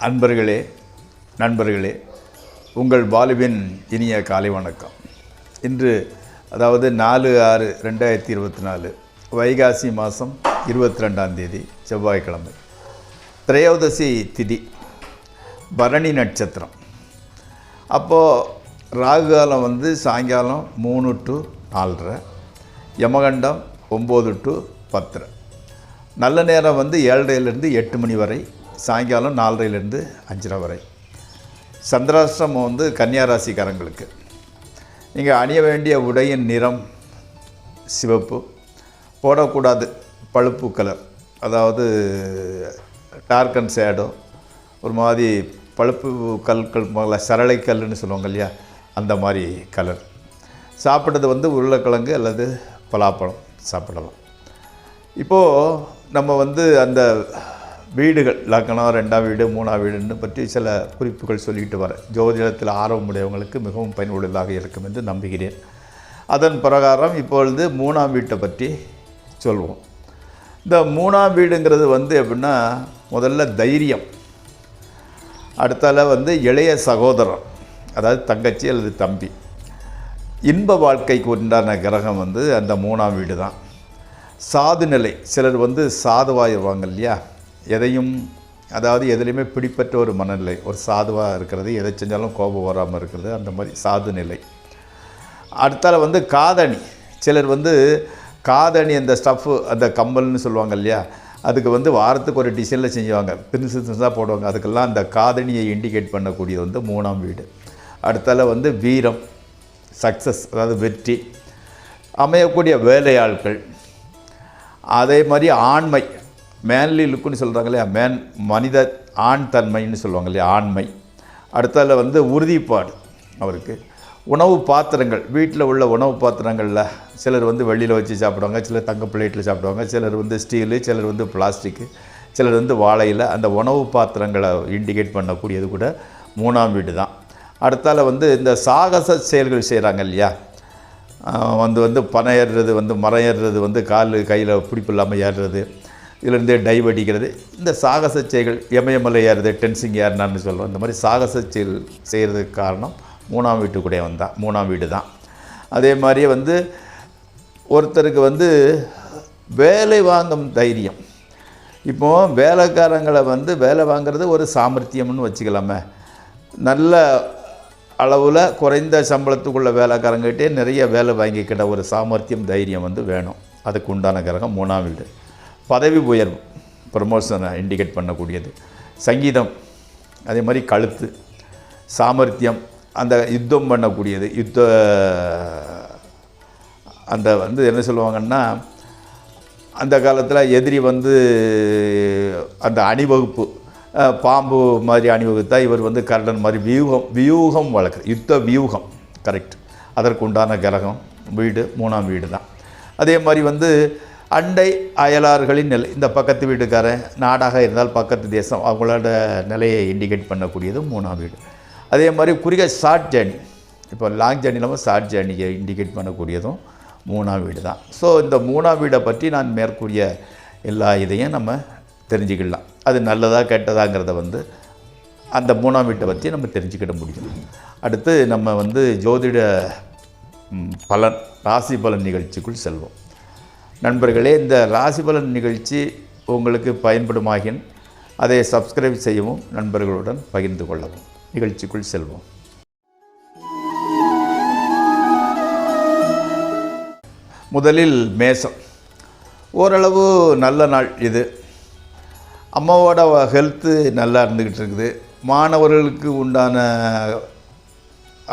அன்பர்களே, நண்பர்களே, உங்கள் பாலுவின் இனிய காலை வணக்கம். இன்று அதாவது 4/6/2024 வைகாசி மாதம் 22ஆம் தேதி செவ்வாய்க்கிழமை, திரையோதசி திதி, பரணி நட்சத்திரம். அப்போது ராகு காலம் சாயங்காலம் 3 to 4:30, யமகண்டம் 9 to 10. நல்ல நேரம் 7:30லேருந்து 8 மணி வரை, சாயங்காலம் 4:30லேருந்து 5:30 வரை. சந்திராஷ்டிரமம் கன்னியாராசிக்காரங்களுக்கு. நீங்கள் அணிய வேண்டிய உடையின் நிறம் சிவப்பு, போடக்கூடாது பழுப்பு கலர், அதாவது டார்க் அண்ட் ஷேடோ, ஒரு மாதிரி பழுப்பு கற்கள் முதல்ல சரளை கல்லுன்னு சொல்லுவாங்க இல்லையா, அந்த மாதிரி கலர். சாப்பிட்றது உருளைக்கிழங்கு அல்லது பலாப்பழம் சாப்பிடலாம். இப்போது நம்ம அந்த வீடுகள் லக்னம், 2ஆம் வீடு, 3ஆம் வீடுன்னு பற்றி சில குறிப்புகள் சொல்லிட்டு வரேன். ஜோதிடத்தில் ஆர்வமுடையவங்களுக்கு மிகவும் பயனுள்ளதாக இருக்கும் என்று நம்புகிறேன். அதன் பிரகாரம் இப்பொழுது 3ஆம் வீட்டை பற்றி சொல்வோம். இந்த 3ஆம் வீடுங்கிறது எப்படின்னா, முதல்ல தைரியம், அடுத்தால இளைய சகோதரன், அதாவது தங்கச்சி அல்லது தம்பி. இன்ப வாழ்க்கைக்கு உண்டான கிரகம் அந்த 3ஆம் வீடு தான். சாது நிலை, சிலர் சாதுவாயிருவாங்க இல்லையா, எதையும் அதாவது எதுலேயுமே பிடிப்பற்ற ஒரு மனநிலை, ஒரு சாதுவாக இருக்கிறது, எதை செஞ்சாலும் கோபம் வராமல் இருக்கிறது, அந்த மாதிரி சாது நிலை. அடுத்தால காதணி, சிலர் காதணி அந்த ஸ்டஃப்பு, அந்த கம்பல்னு சொல்லுவாங்க இல்லையா, அதுக்கு வாரத்துக்கு ஒரு டிசைனில் செஞ்சுவாங்க, பிரின்ஸாக போடுவாங்க. அதுக்கெல்லாம் அந்த காதணியை இண்டிகேட் பண்ணக்கூடியது 3ஆம் வீடு. அடுத்தால வீரம், சக்ஸஸ், அதாவது வெற்றி, அமையக்கூடிய வேலையாட்கள், அதே மாதிரி ஆண்மை, மேன்லி லுக்குன்னு சொல்கிறாங்க இல்லையா, மனித ஆண் தன்மைன்னு சொல்லுவாங்க இல்லையா, ஆண்மை. அடுத்தால உறுதிப்பாடு அவருக்கு. உணவு பாத்திரங்கள், வீட்டில் உள்ள உணவு பாத்திரங்களில் சிலர் வெளியில் வச்சு சாப்பிடுவாங்க, சிலர் தங்க பிளேட்டில் சாப்பிடுவாங்க, சிலர் ஸ்டீலு, சிலர் பிளாஸ்டிக்கு, சிலர் வாழையில். அந்த உணவு பாத்திரங்களை இண்டிகேட் பண்ணக்கூடியது கூட 3ஆம் வீடு தான். அடுத்தால இந்த சாகச செயல்கள் செய்கிறாங்க இல்லையா, பனை ஏறுறது, மரம் ஏறுறது, கால் கையில் பிடிப்பு இல்லாமல் ஏறுறது, இதிலேருந்தே டைவ் அடிக்கிறது, இந்த சாகச செயல்கள், எமயமலை ஏறுறது, டென்சிங் ஏறினான்னு சொல்லுவோம். இந்த மாதிரி சாகச செயல் செய்கிறதுக்கு காரணம் 3ஆம் வீட்டுக்குடைய 3ஆம் வீடு தான். அதே மாதிரி ஒருத்தருக்கு வேலை வாங்கும் தைரியம். இப்போது வேலைக்காரங்களை வேலை வாங்கிறது ஒரு சாமர்த்தியம்னு வச்சுக்கலாமே. நல்ல அளவில் குறைந்த சம்பளத்துக்குள்ள வேலைக்காரங்கிட்டே நிறைய வேலை வாங்கிக்கிட்ட ஒரு சாமர்த்தியம், தைரியம் வேணும். அதுக்கு உண்டான கிரகம் 3ஆம் வீடு. பதவி உயர்வு, ப்ரமோஷனை இண்டிகேட் பண்ணக்கூடியது. சங்கீதம், அதே மாதிரி கழுத்து, சாமர்த்தியம், அந்த யுத்தம் பண்ணக்கூடியது. அந்த என்ன சொல்லுவாங்கன்னா, அந்த காலத்தில் எதிரி அந்த அணிவகுப்பு, பாம்பு மாதிரி அணிவகுத்தா இவர் கரடன் மாதிரி வியூகம் வளர்க்குறது, யுத்த வியூகம், கரெக்ட். அதற்கு உண்டான கிரகம் வீடு 3ஆம் வீடு தான். அதே மாதிரி அண்டை அயலார்களின் நிலை, இந்த பக்கத்து வீட்டுக்காரன் நாடாக இருந்தால் பக்கத்து தேசம், அவங்களோட நிலையை இண்டிகேட் பண்ணக்கூடியது 3ஆம் வீடு. அதே மாதிரி குறுகிய ஷார்ட் ஜேர்னி, இப்போ லாங் ஜேர்னி இல்லாமல் ஷார்ட் ஜேர்னியை இண்டிகேட் பண்ணக்கூடியதும் 3ஆம் வீடு தான். ஸோ இந்த 3ஆம் வீடை பற்றி நான் மேற்கூறிய எல்லா இதையும் நம்ம தெரிஞ்சுக்கலாம். அது நல்லதா கெட்டதாங்கிறத அந்த 3ஆம் வீட்டை பற்றி நம்ம தெரிஞ்சுக்கிட முடியும். அடுத்து நம்ம ஜோதிட பலன், ராசி பலன் நிகழ்ச்சிக்குள் செல்வோம். நண்பர்களே, இந்த ராசி பலன் நிகழ்ச்சி உங்களுக்கு பயன்படுமாகின் அதை சப்ஸ்கிரைப் செய்யவும், நண்பர்களுடன் பகிர்ந்து கொள்ளவும். நிகழ்ச்சிக்குள் செல்வோம். முதலில் மேசம். ஓரளவு நல்ல நாள் இது. அம்மாவோட ஹெல்த்து நல்லா இருந்துக்கிட்டு இருக்குது. மாணவர்களுக்கு உண்டான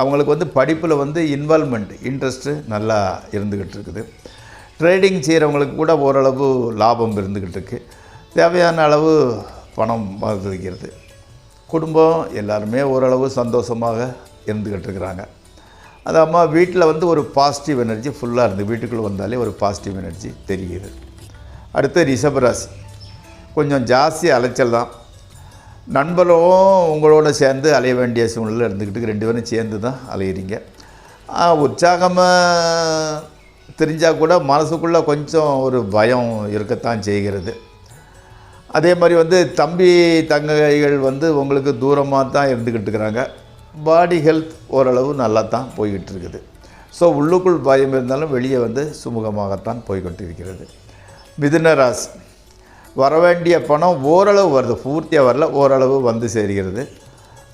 அவங்களுக்கு படிப்பில் இன்வால்மெண்ட், இன்ட்ரெஸ்ட்டு நல்லா இருந்துக்கிட்டு இருக்குது. ட்ரேடிங் செய்கிறவங்களுக்கு கூட ஓரளவு லாபம் இருந்துக்கிட்டு இருக்குது. தேவையான அளவு பணம் வசதிக்கிறது. குடும்பம் எல்லாருமே ஓரளவு சந்தோஷமாக இருந்துக்கிட்டு இருக்கிறாங்க. அது அம்மா வீட்டில் ஒரு பாசிட்டிவ் எனர்ஜி ஃபுல்லாக இருந்து, வீட்டுக்குள்ளே வந்தாலே ஒரு பாசிட்டிவ் எனர்ஜி தெரியுது. அடுத்து ரிஷபராசி. கொஞ்சம் ஜாஸ்தி அலைச்சல் தான். நண்பரும் உங்களோட சேர்ந்து அலைய வேண்டிய சூழ்நிலை இருந்துக்கிட்டு 2 பேரும் சேர்ந்து தான் அலையிறீங்க. உற்சாகமாக தெரிஞ்சால் கூட மனசுக்குள்ளே கொஞ்சம் ஒரு பயம் இருக்கத்தான் செய்கிறது. அதே மாதிரி வந்து தம்பி தங்கைகள் வந்து உங்களுக்கு தூரமாக தான் இருந்துக்கிட்டு இருக்கிறாங்க. பாடி ஹெல்த் ஓரளவு நல்லா தான் போய்கிட்டு இருக்குது. ஸோ உள்ளுக்குள் பயம் இருந்தாலும் வெளியே வந்து சுமூகமாகத்தான் போய்கிட்டு இருக்கிறது. மிதுன ராசி, வரவேண்டிய பணம் ஓரளவு வருது, பூர்த்தியாக வரல, ஓரளவு வந்து சேர்கிறது.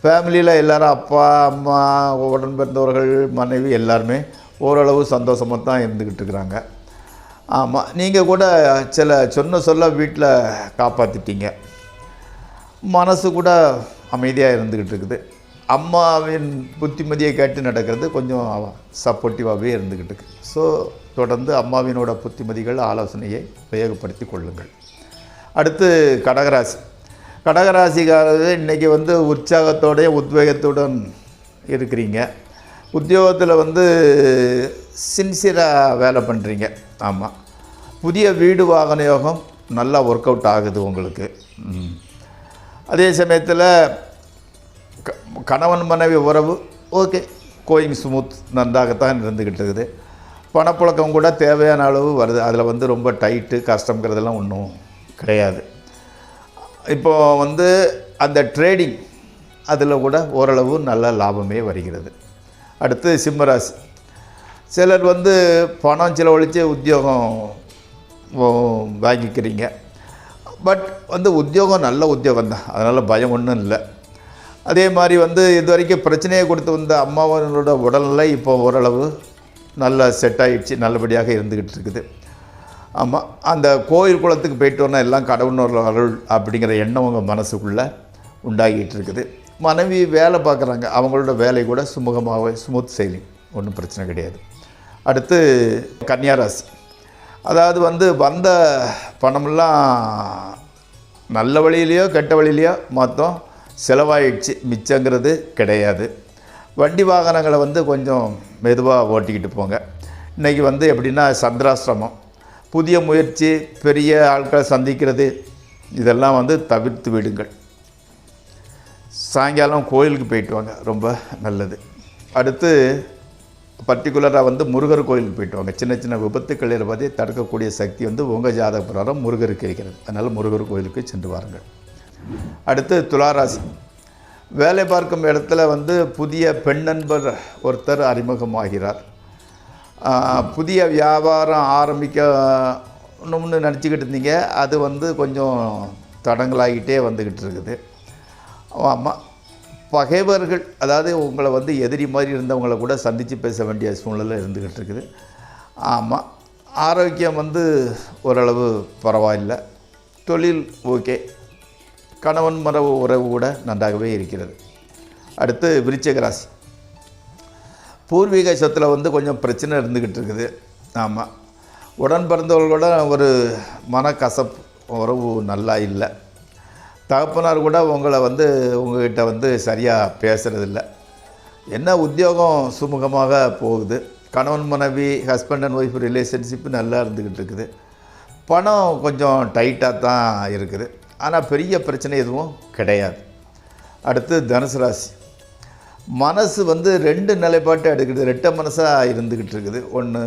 ஃபேமிலியில் எல்லோரும் அப்பா அம்மா உடன் பிறந்தவர்கள் மனைவி எல்லாருமே ஓரளவு சந்தோஷமாக தான் இருந்துக்கிட்டு இருக்கிறாங்க. ஆமாம், நீங்கள் கூட சில சொல்ல வீட்டில் காப்பாற்றிட்டீங்க. மனசு கூட அமைதியாக இருந்துக்கிட்டு இருக்குது. அம்மாவின் புத்திமதியை கேட்டு நடக்கிறது கொஞ்சம் சப்போர்ட்டிவாகவே இருந்துக்கிட்டு இருக்குது. ஸோ தொடர்ந்து அம்மாவினோட புத்திமதிகள் ஆலோசனையை உபயோகப்படுத்தி கொள்ளுங்கள். அடுத்து கடகராசி. கடகராசிக்காரர்கள் இன்றைக்கி வந்து உற்சாகத்தோடைய உத்வேகத்துடன் இருக்கிறீங்க. உத்தியோகத்தில் வந்து சின்சியராக வேலை பண்ணுறீங்க. ஆமாம், புதிய வீடு வாகன யோகம் நல்லா ஒர்க் அவுட் ஆகுது உங்களுக்கு. அதே சமயத்தில் கணவன் மனைவி உறவு ஓகே, கோயிங் ஸ்மூத், நன்றாகத்தான் இருந்துக்கிட்டு இருக்குது. பணப்புழக்கம் கூட தேவையான அளவு வருது. அதில் வந்து ரொம்ப டைட்டு கஷ்டங்கிறதெல்லாம் ஒன்றும் கிடையாது. இப்போது வந்து அந்த ட்ரேடிங் அதில் கூட ஓரளவு நல்ல லாபமே வருகிறது. அடுத்து சிம்மராசி. சிலர் வந்து பணம் செலவழித்து உத்தியோகம் வாங்கிக்கிறீங்க. பட் வந்து உத்தியோகம் நல்ல உத்தியோகம் தான், அதனால் பயம் ஒன்றும் இல்லை. அதே மாதிரி வந்து இது வரைக்கும் பிரச்சனையை கொடுத்து வந்த அம்மாவனோட உடல்நிலை இப்போ ஓரளவு நல்லா செட் ஆகிடுச்சு, நல்லபடியாக இருந்துக்கிட்டு இருக்குது. ஆமாம், அந்த கோயில் குளத்துக்கு போயிட்டு வரணும், எல்லாம் கடவுளோட அருள் அப்படிங்கிற எண்ணம் உங்கள் மனசுக்குள்ளே உண்டாகிட்டு இருக்குது. மனைவி வேலை பார்க்குறாங்க, அவங்களோட வேலை கூட சுமூகமாக ஸ்மூத் செயிலிங், ஒன்றும் பிரச்சனை கிடையாது. அடுத்து கன்னியாராசி. அதாவது வந்து வந்த பணமெல்லாம் நல்ல வழியிலையோ கெட்ட வழியிலையோ மொத்தம் செலவாயிடுச்சு, மிச்சங்கிறது கிடையாது. வண்டி வாகனங்களை வந்து கொஞ்சம் மெதுவாக ஓட்டிக்கிட்டு போங்க. இன்றைக்கி வந்து எப்படின்னா சந்திராசிரமம், புதிய முயற்சி, பெரிய ஆட்களை சந்திக்கிறது, இதெல்லாம் வந்து தவிர்த்து விடுங்கள். சாயங்காலம் கோயிலுக்கு போயிட்டு வாங்க, ரொம்ப நல்லது. அடுத்து பர்டிகுலராக வந்து முருகர் கோயிலுக்கு போயிட்டு வாங்க. சின்ன சின்ன விபத்துக்களை பற்றி தடுக்கக்கூடிய சக்தி வந்து உங்கள் ஜாதக பிரகாரம் முருகருக்கு இருக்கிறது. அதனால் முருகர் கோயிலுக்கு சென்று வாருங்கள். அடுத்து துளாராசி. வேலை பார்க்கும் இடத்துல வந்து புதிய பெண் நண்பர் ஒருத்தர் அறிமுகமாகிறார். புதிய வியாபாரம் ஆரம்பிக்கணும்னு நினச்சிக்கிட்டு இருந்தீங்க, அது வந்து கொஞ்சம் தடங்களாகிட்டே வந்துக்கிட்டு இருக்குது. ஆமாம், பகைவர்கள், அதாவது உங்களை வந்து எதிரி மாதிரி இருந்தவங்களை கூட சந்தித்து பேச வேண்டிய சூழ்நிலை இருந்துக்கிட்டு இருக்குது. ஆமாம், ஆரோக்கியம் வந்து ஓரளவு பரவாயில்லை. தொழில் ஓகே, கணவன் மனைவி உறவு கூட நன்றாகவே இருக்கிறது. அடுத்து விருச்சிக ராசி. பூர்வீக சொத்தில் வந்து கொஞ்சம் பிரச்சனை இருந்துக்கிட்டு இருக்குது. ஆமாம், உடன் பிறந்தவர்களோட ஒரு மனக்கசப்பு, உறவு நல்லா இல்லை. தகப்பனார் கூட உங்களை வந்து உங்கள்கிட்ட வந்து சரியாக பேசுகிறதில்ல. என்ன உத்தியோகம் சுமூகமாக போகுது. கணவன் மனைவி, ஹஸ்பண்ட் அண்ட் ஒய்ஃப் ரிலேஷன்ஷிப்பு நல்லா இருந்துக்கிட்டு இருக்குது. பணம் கொஞ்சம் டைட்டாக தான் இருக்குது, ஆனால் பெரிய பிரச்சனை எதுவும் கிடையாது. அடுத்து தனுசு ராசி. மனசு வந்து ரெண்டு நிலைப்பாட்டை எடுக்குது, ரெட்டை மனசாக இருந்துக்கிட்டு இருக்குது. ஒன்று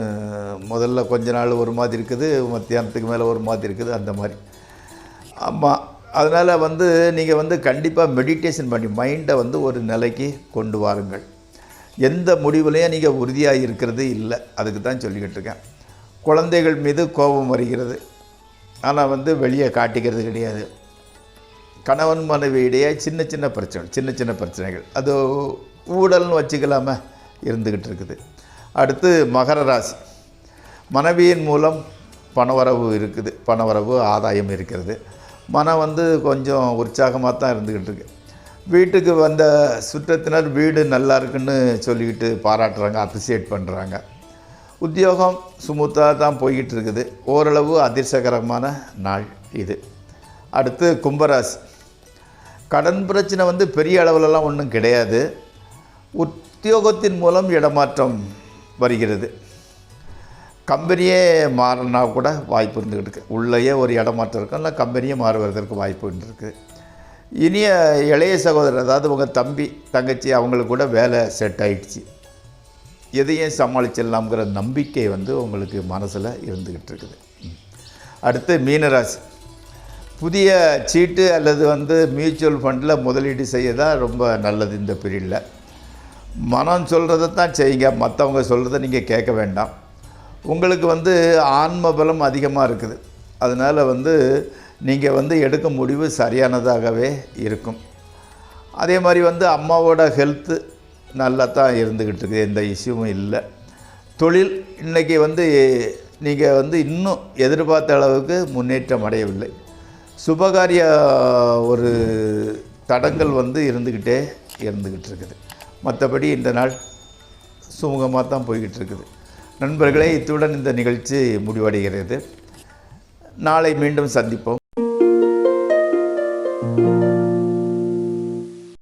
முதல்ல கொஞ்ச நாள் ஒரு மாதிரி இருக்குது, மத்தியானத்துக்கு மேலே ஒரு மாதிரி இருக்குது, அந்த மாதிரி. ஆமாம், அதனால் வந்து நீங்கள் வந்து கண்டிப்பாக மெடிடேஷன் பண்ணி மைண்டை வந்து ஒரு நிலைக்கு கொண்டு வாருங்கள். எந்த முடிவுலையும் நீங்கள் உறுதியாக இருக்கிறது இல்லை, அதுக்கு தான் சொல்லிக்கிட்டு இருக்கேன். குழந்தைகள் மீது கோபம் வருகிறது, ஆனால் வந்து வெளியே காட்டிக்கிறது கிடையாது. கணவன் மனைவியிடையே சின்ன சின்ன பிரச்சனைகள், அது ஊழல்னு வச்சுக்கலாமல் இருந்துக்கிட்டு இருக்குது. அடுத்து மகர ராசி. மனைவியின் மூலம் பணவரவு இருக்குது, பணவரவு ஆதாயம் இருக்கிறது. மனம் வந்து கொஞ்சம் உற்சாகமாக தான் இருந்துக்கிட்டு இருக்கு. வீட்டுக்கு வந்த சுற்றத்தினர் வீடு நல்லா இருக்குன்னு சொல்லிக்கிட்டு பாராட்டுறாங்க, அப்ரிசியேட் பண்ணுறாங்க. உத்தியோகம் ஸ்மூத்தாக தான் போய்கிட்டு இருக்குது. ஓரளவு அதிர்ஷ்டகரமான நாள் இது. அடுத்து கும்பராசி. கடன் பிரச்சனை வந்து பெரிய அளவிலலாம் ஒன்றும் கிடையாது. உத்தியோகத்தின் மூலம் இடமாற்றம் வருகிறது. கம்பெனியே மாறினா கூட வாய்ப்பு இருந்துக்கிட்டு இருக்குது. உள்ளேயே ஒரு இடமாற்றம் இருக்கும், இல்லை கம்பெனியே மாறுவதற்கு வாய்ப்பு இருக்குது. இனிய இளைய சகோதரர், அதாவது உங்கள் தம்பி தங்கச்சி, அவங்களுக்கு கூட வேலை செட் ஆகிடுச்சு. எதையும் சமாளிச்சிடலாம்ங்கிற நம்பிக்கை வந்து உங்களுக்கு மனசில் இருந்துக்கிட்டு இருக்குது. அடுத்து மீனராசி. புதிய சீட்டு அல்லது மியூச்சுவல் ஃபண்டில் முதலீடு செய்ய தான் ரொம்ப நல்லது இந்த பீரியடில். மனம் சொல்கிறத தான் செய்யுங்க, மற்றவங்க சொல்கிறத நீங்கள் கேட்க வேண்டாம். உங்களுக்கு ஆன்ம பலம் அதிகமாக இருக்குது. அதனால் நீங்கள் எடுக்க முடிவு சரியானதாகவே இருக்கும். அதே மாதிரி அம்மாவோட ஹெல்த்து நல்லா தான் இருந்துக்கிட்டு இருக்குது, எந்த இஷ்யூவும் இல்லை. தொழில் இன்றைக்கி நீங்கள் இன்னும் எதிர்பார்த்த அளவுக்கு முன்னேற்றம் அடையவில்லை. சுபகாரிய ஒரு தடங்கள் இருந்துக்கிட்டு இருக்குது. மற்றபடி இந்த நாள் சுமூகமாக தான் போய்கிட்டு இருக்குது. நண்பர்களே, இத்துடன் இந்த நிகழ்ச்சி முடிவடைகிறது. நாளை மீண்டும் சந்திப்போம்.